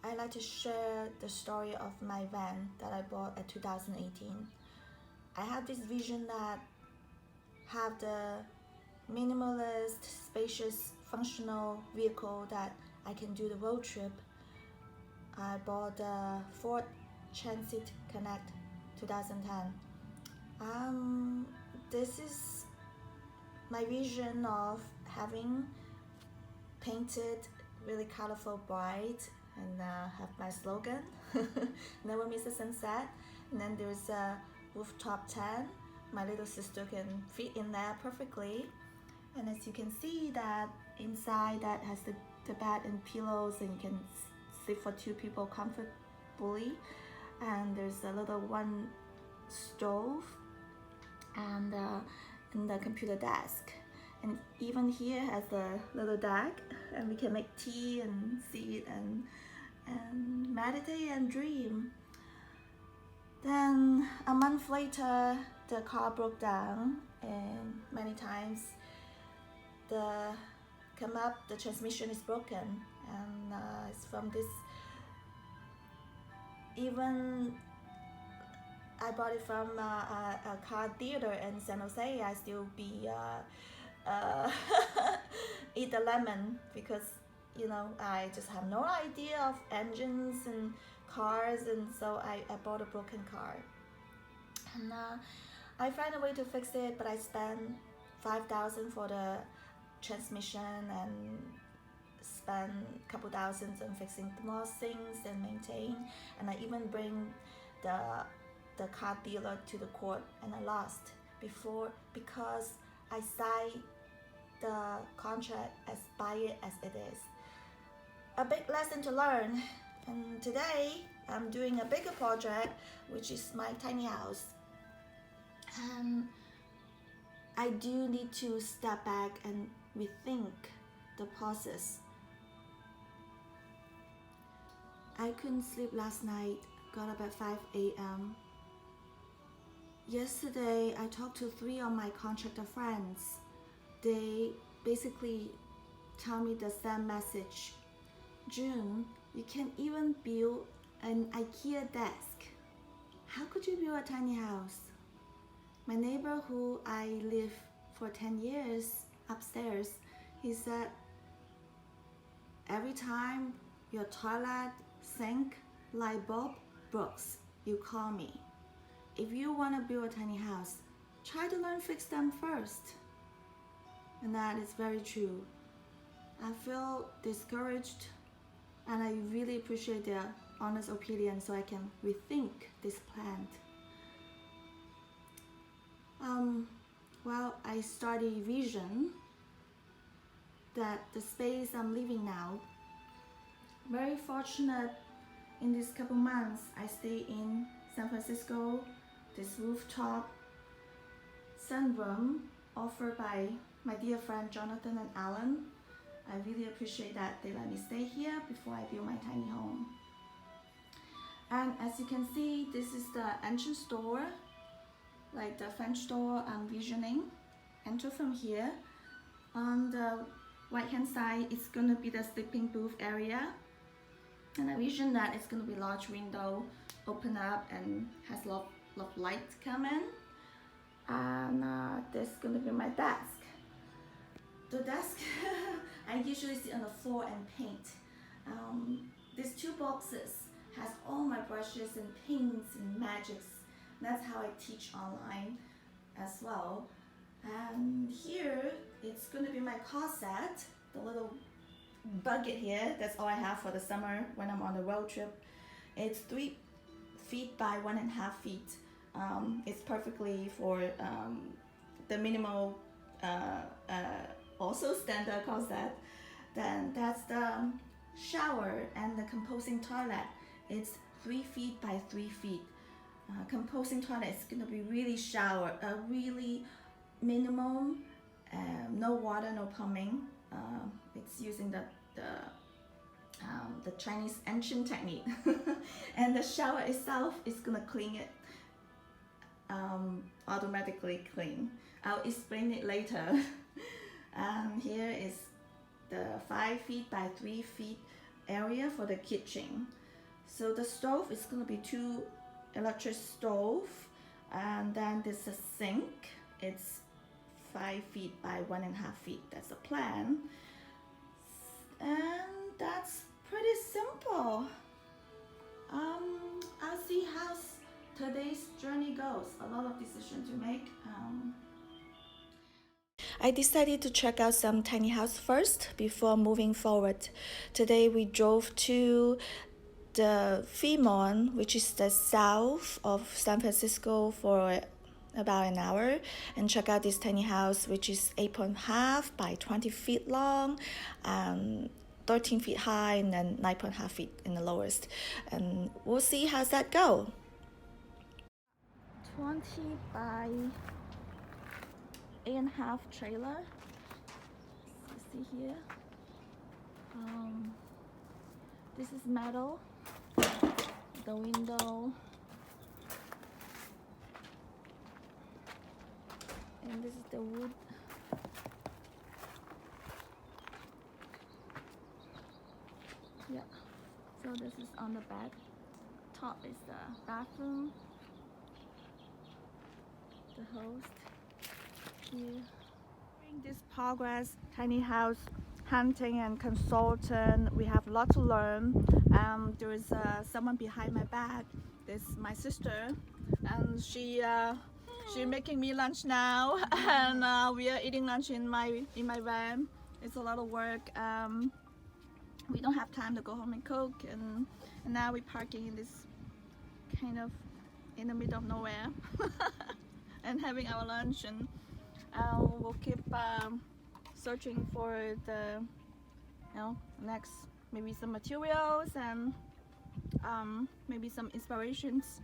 I'd like to share the story of my van that I bought in 2018. I had this vision that have the minimalist, spacious, functional vehicle that I can do the road trip. I bought the Ford Transit Connect 2010. This is my vision of having painted really colorful, bright, and have my slogan, never miss a sunset. And then there's a rooftop tent. My little sister can fit in there perfectly. And as you can see that inside that has the bed and pillows, and you can sleep for 2 people comfortably. And there's a little one stove and the computer desk. And even here has a little deck, and we can make tea and sit and meditate and dream. Then a month later, the car broke down, and many times the transmission is broken, and it's from this. Even I bought it from a car theater in San Jose. I still be eat the lemon because I just have no idea of engines and cars, and so I bought a broken car. And I find a way to fix it, but I spent $5,000 for the transmission and spend a couple thousands on fixing the more things and maintain. And I even bring the car dealer to the court, and I lost because I signed the contract as buy it as it is. A big lesson to learn. And today I'm doing a bigger project, which is my tiny house. And I do need to step back and rethink the process. I couldn't sleep last night, got up at 5 a.m. Yesterday, I talked to 3 of my contractor friends. They basically tell me the same message. June, you can even build an IKEA desk. How could you build a tiny house? My neighbor who I live for 10 years upstairs, he said, every time your toilet, sink, light bulb breaks, you call me. If you want to build a tiny house, try to learn fix them first. And that is very true. I feel discouraged, and I really appreciate their honest opinion so I can rethink this plan. Well, I started a vision that the space I'm living now, very fortunate in these couple months, I stay in San Francisco, this rooftop sunroom offered by my dear friend Jonathan and Alan. I really appreciate that they let me stay here before I build my tiny home. And as you can see, this is the entrance door, like the French door I'm visioning. Enter from here. On the right hand side, it's going to be the sleeping booth area. And I vision that it's going to be large window, open up, and has a lot of light come in. And this is going to be my desk. The desk, I usually sit on the floor and paint. These 2 boxes has all my brushes and paints and magics. That's how I teach online as well. And here, it's going to be my closet, the little bucket here. That's all I have for the summer when I'm on the road trip. It's 3 feet by 1.5 feet. It's perfectly for the minimal, also standard closet. Then that's the shower and the composing toilet. It's 3 feet by 3 feet. Composing toilet is going to be really really minimum, no water, no plumbing. It's using the Chinese ancient technique. And the shower itself is going to clean it, automatically clean. I'll explain it later. Here is the 5 feet by 3 feet area for the kitchen. So the stove is going to be 2 electric stove, and then there's a sink. It's 5 feet by 1.5 feet. That's the plan, and that's pretty simple. I'll see how today's journey goes. A lot of decisions to make. I decided to check out some tiny house first before moving forward. Today we drove to the Fremont, which is the south of San Francisco, for about an hour, and check out this tiny house, which is 8.5 by 20 feet long, 13 feet high, and then 9.5 feet in the lowest. And we'll see how's that go. 20 by 8.5 trailer. You see here. This is metal. The window. And this is the wood. Yeah. So this is on the back. Top is the bathroom. The host here. During this progress, tiny house hunting and consultant, we have a lot to learn. There is someone behind my back. This is my sister, and she's making me lunch now, and we are eating lunch in my van. It's a lot of work. We don't have time to go home and cook, and now we're parking in this kind of in the middle of nowhere and having our lunch, and we'll keep searching for the next, maybe some materials and maybe some inspirations